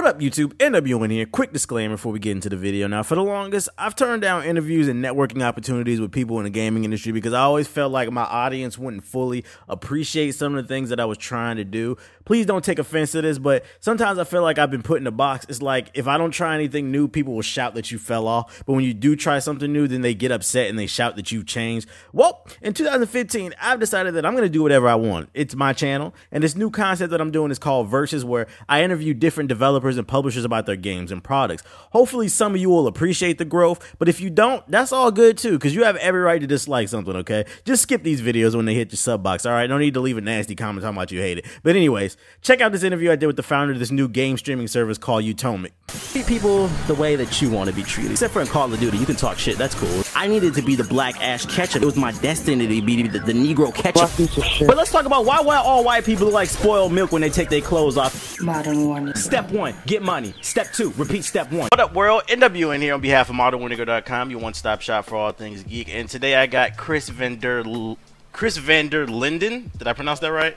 What up, YouTube? MWN here. Quick disclaimer before we get into the video. Now, for the longest, I've turned down interviews and networking opportunities with people in the gaming industry because I always felt like my audience wouldn't fully appreciate some of the things that I was trying to do. Please don't take offense to this, but sometimes I feel like I've been put in a box. It's like if I don't try anything new, people will shout that you fell off. But when you do try something new, then they get upset and they shout that you've changed. Well, in 2015, I've decided that I'm going to do whatever I want. It's my channel, and this new concept that I'm doing is called Versus, where I interview different developers and publishers about their games and products. Hopefully some of you will appreciate the growth, but if you don't, that's all good too, because you have every right to dislike something, okay? Just skip these videos when they hit your sub box, all right? No need to leave a nasty comment talking about you hate it. But anyways, check out this interview I did with the founder of this new game streaming service called Utomik. Treat people the way that you want to be treated. Except for in Call of Duty, you can talk shit, that's cool. I needed to be the black Ash Ketchum. It was my destiny to be the Negro Ketchup. But let's talk about why all white people look like spoiled milk when they take their clothes off. Modern Warning. Step 1, get money. Step 2, repeat step 1. What up, world? MWN here on behalf of ModernWinnegar.com, your one-stop shop for all things geek. And today I got Chris Vander Linden. Did I pronounce that right?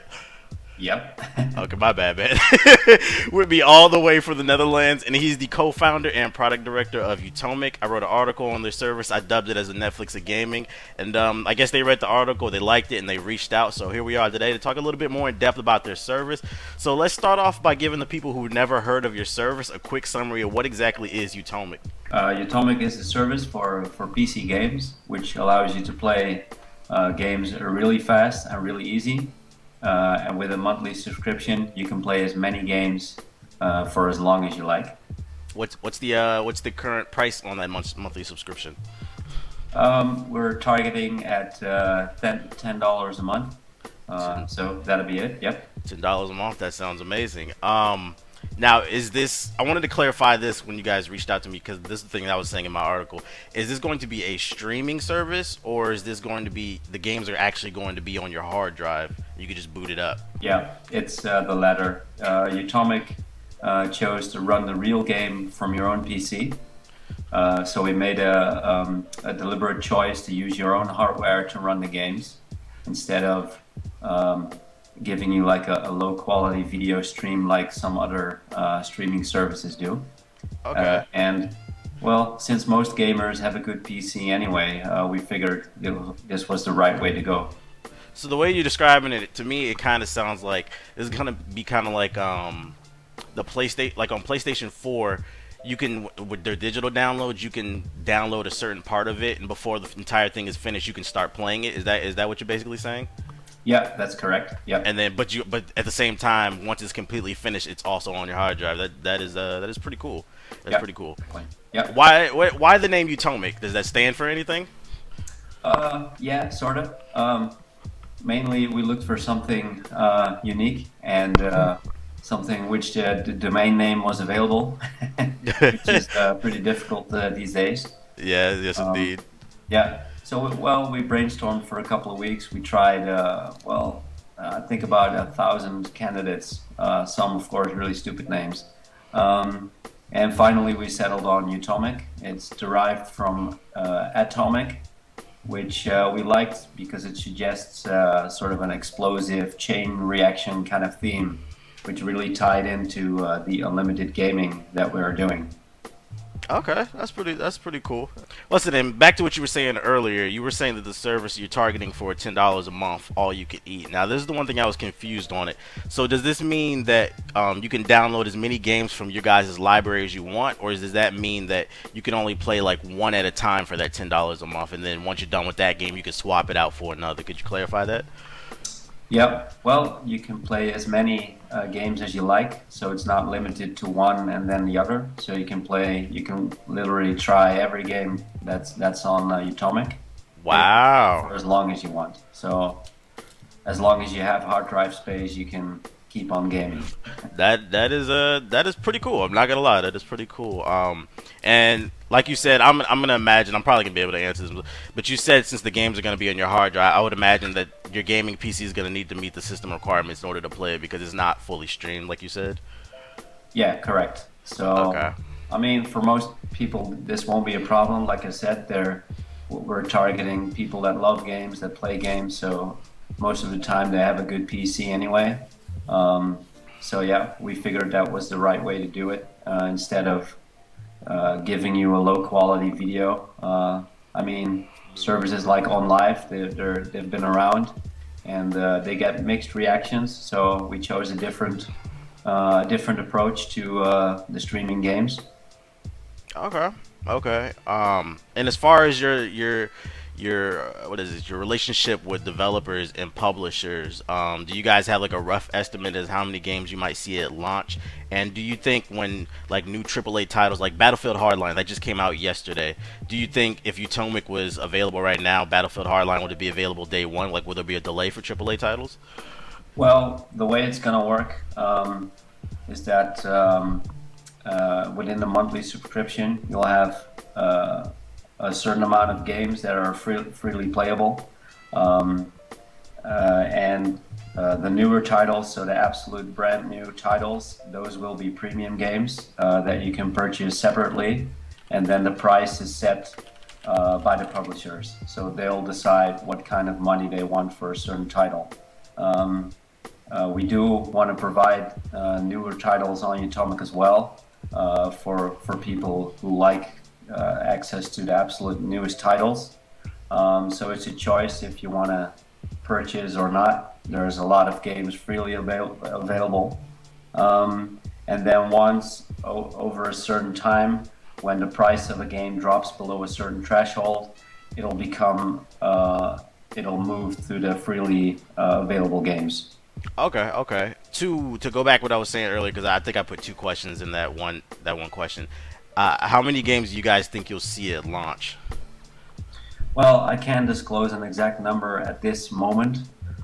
Yep. Okay, my bad, man. With me all the way from the Netherlands, and he's the co-founder and product director of Utomik. I wrote an article on their service. I dubbed it as a Netflix of gaming, and I guess they read the article, they liked it, and they reached out. So here we are today to talk a little bit more in depth about their service. So let's start off by giving the people who've never heard of your service a quick summary of what exactly is Utomik. Utomik is a service for PC games, which allows you to play games really fast and really easy. And with a monthly subscription, you can play as many games for as long as you like. What's the current price on that monthly subscription? We're targeting at $10 a month. So that'll be it. Yep. $10 a month. That sounds amazing. Now, is this? I wanted to clarify this when you guys reached out to me, because this is the thing that I was saying in my article. Is this going to be a streaming service, or is this going to be the games are actually going to be on your hard drive? You could just boot it up. Yeah, it's the latter. Utomik chose to run the real game from your own PC. So we made a deliberate choice to use your own hardware to run the games instead of giving you like a low quality video stream like some other streaming services do. Okay. And well, since most gamers have a good PC anyway, we figured this was the right way to go. So the way you're describing it, to me, it kind of sounds like it's gonna be kind of like the PlayStation, like on PlayStation 4. You can, with their digital downloads, you can download a certain part of it, and before the entire thing is finished, you can start playing it. Is that what you're basically saying? Yeah, that's correct. Yeah. And then, but at the same time, once it's completely finished, it's also on your hard drive. That is pretty cool. That's pretty cool. Yeah. Why the name Utomik? Does that stand for anything? Yeah, sort of. Mainly, we looked for something unique and something which the domain name was available, which is pretty difficult these days. Yeah. Yes, indeed. Yeah. So, well, we brainstormed for a couple of weeks. We tried, I think about 1,000 candidates, some, of course, really stupid names. And finally, we settled on Utomik. It's derived from atomic, which we liked because it suggests sort of an explosive chain reaction kind of theme, which really tied into the unlimited gaming that we are doing. Okay, that's pretty cool. Listen, and back to what you were saying earlier. You were saying that the service you're targeting for $10 a month, all you can eat. Now, this is the one thing I was confused on it. So, does this mean that you can download as many games from your guys' library as you want, or does that mean that you can only play like one at a time for that $10 a month, and then once you're done with that game, you can swap it out for another? Could you clarify that? Yeah, well, you can play as many games as you like, so it's not limited to one and then the other. So you can literally try every game that's on Utomik. Wow. For as long as you want. So as long as you have hard drive space, you can keep on gaming. That is pretty cool. I'm not gonna lie, that is pretty cool. And like you said, I'm gonna imagine, I'm probably gonna be able to answer this, but you said since the games are gonna be on your hard drive, I would imagine that your gaming PC is gonna need to meet the system requirements in order to play it, because it's not fully streamed, like you said. Yeah, correct. So okay. I mean, for most people, this won't be a problem. Like I said, we're targeting people that love games, that play games. So most of the time, they have a good PC anyway. So yeah, we figured that was the right way to do it instead of giving you a low quality video. I mean, services like OnLive, they've been around, and they get mixed reactions. So we chose a different approach to the streaming games. Okay. Okay. And as far as your what is it, your relationship with developers and publishers, do you guys have like a rough estimate as how many games you might see at launch? And do you think when like new AAA titles like Battlefield Hardline that just came out yesterday, do you think if Utomik was available right now, Battlefield Hardline, would it be available day one? Like, would there be a delay for AAA titles? Well, the way it's gonna work is that within the monthly subscription, you'll have a certain amount of games that are freely playable, and the newer titles, so the absolute brand new titles, those will be premium games that you can purchase separately, and then the price is set by the publishers, so they'll decide what kind of money they want for a certain title. We do want to provide newer titles on Utomik as well, for people who like access to the absolute newest titles. So it's a choice if you want to purchase or not. There's a lot of games freely available. And then once over a certain time, when the price of a game drops below a certain threshold, it'll become it'll move through the freely available games. Okay, okay. To go back what I was saying earlier, because I think I put two questions in that one question. How many games do you guys think you'll see at launch? Well, I can't disclose an exact number at this moment.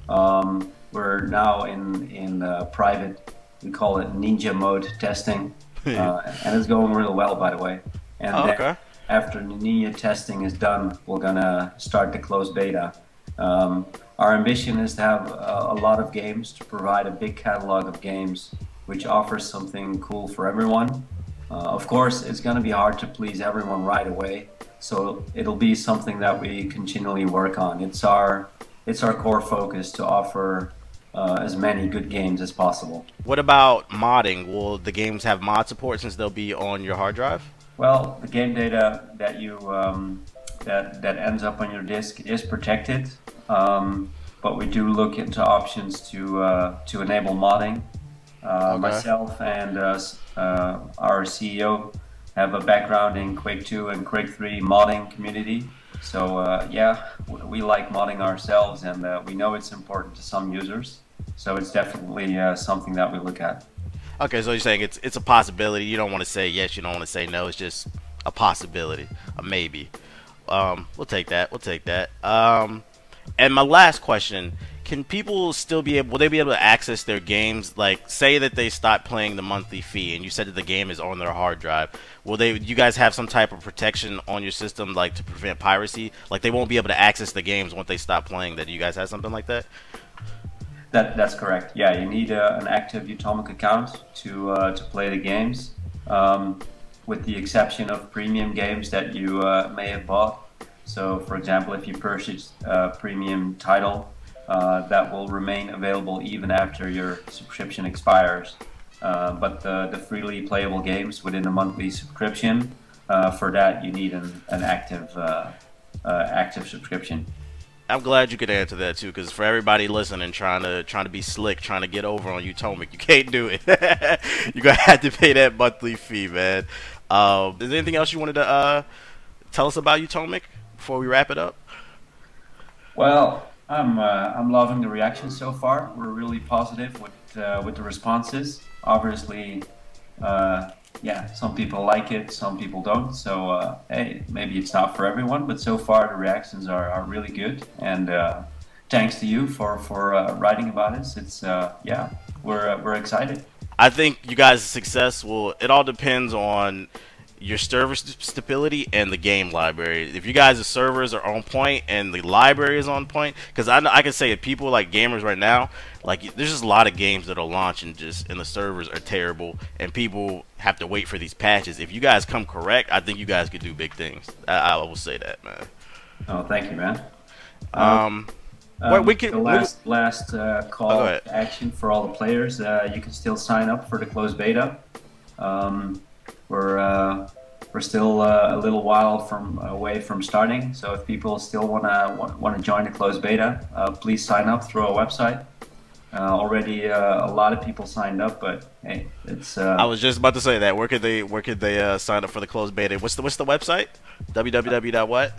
We're now in private, we call it ninja mode testing, and it's going real well, by the way. And then after the ninja testing is done, we're gonna start the closed beta. Our ambition is to have a lot of games, to provide a big catalog of games which offers something cool for everyone. Of course, it's going to be hard to please everyone right away, so it'll be something that we continually work on. It's our core focus to offer as many good games as possible. What about modding? Will the games have mod support since they'll be on your hard drive? Well, the game data that you that ends up on your disk is protected, but we do look into options to enable modding. Myself and our CEO have a background in Quake 2 and Quake 3 modding community. So yeah, we like modding ourselves, and we know it's important to some users. So it's definitely something that we look at. Okay, so you're saying it's a possibility. You don't want to say yes, you don't want to say no. It's just a possibility, a maybe. We'll take that. We'll take that. And my last question: can people still be able? Will they be able to access their games? Like, say that they stop paying the monthly fee, and you said that the game is on their hard drive. Will they? You guys have some type of protection on your system, like to prevent piracy? Like, they won't be able to access the games once they stop playing. That you guys have something like that? That's correct. Yeah, you need an active Utomik account to play the games, with the exception of premium games that you may have bought. So, for example, if you purchase a premium title, that will remain available even after your subscription expires. But the freely playable games within a monthly subscription, for that you need an active subscription. I'm glad you could answer that too, because for everybody listening, trying to be slick, trying to get over on Utomik, you can't do it. You're gonna have to pay that monthly fee, man. Is there anything else you wanted to tell us about Utomik before we wrap it up? Well, I'm loving the reaction so far. We're really positive with the responses. Obviously, yeah, some people like it, some people don't. So hey, maybe it's not for everyone, but so far the reactions are really good. And thanks to you for writing about us. It's yeah, we're excited. I think you guys' success it all depends on your server stability and the game library. If you guys' servers are on point and the library is on point, because I can say that people like gamers right now, like there's just a lot of games that'll launch and the servers are terrible and people have to wait for these patches. If you guys come correct, I think you guys could do big things. I will say that, man. Oh, thank you, man. The last call to action for all the players. You can still sign up for the closed beta. We're still a little while away from starting. So if people still wanna join the closed beta, please sign up through our website. Already a lot of people signed up, but hey, it's. I was just about to say that. Where could they sign up for the closed beta? What's the website? www.what?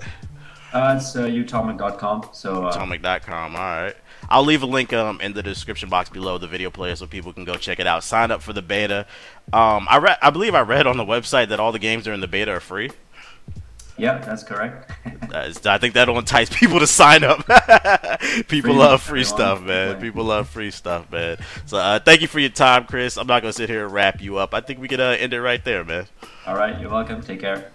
It's utomik.com. So utomik.com. All right. I'll leave a link in the description box below the video player so people can go check it out. Sign up for the beta. I believe I read on the website that all the games that are in the beta are free. Yeah, that's correct. I think that'll entice people to sign up. People love free stuff, man. People love free stuff, man. So thank you for your time, Chris. I'm not going to sit here and wrap you up. I think we could end it right there, man. All right, you're welcome. Take care.